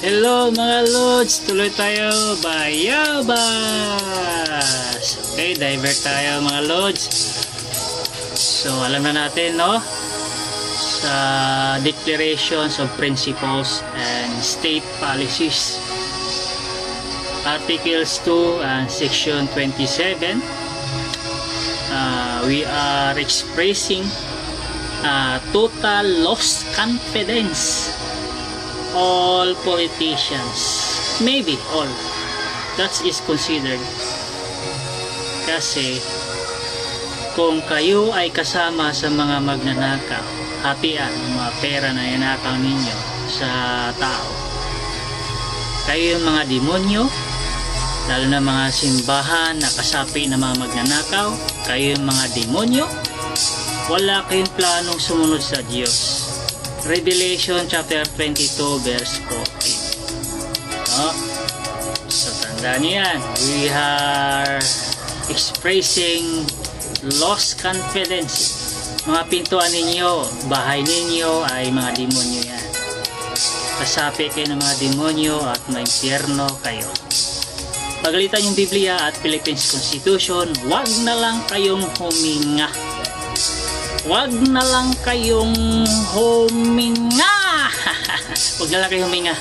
Hello mga Lods! Tuloy tayo bayabas! Okay, diver tayo mga Lods. So, alam na natin, no? Sa Declarations of Principles and State Policies, Articles 2 and Section 27, we are expressing total lost confidence all politicians, maybe all, that is considered. Kasi kung kayo ay kasama sa mga magnanakaw, hatian ng mga pera na yanakaw ninyo sa tao, kayo yung mga demonyo, lalo na mga simbahan na kasapi ng mga magnanakaw, kayo yung mga demonyo, wala kayong planong sumunod sa Diyos. Revelation chapter 22 verse 14. No? So tandaan niyo yan. We are expressing lost confidence. Mga pintuan ninyo, bahay ninyo ay mga demonyo yan. Kasapi kayo ng mga demonyo at may impyerno kayo. Pagalitan yung Biblia at Philippines Constitution, wag na lang kayong huminga. Wag na lang kayong huminga. Wag na lang kayong huminga.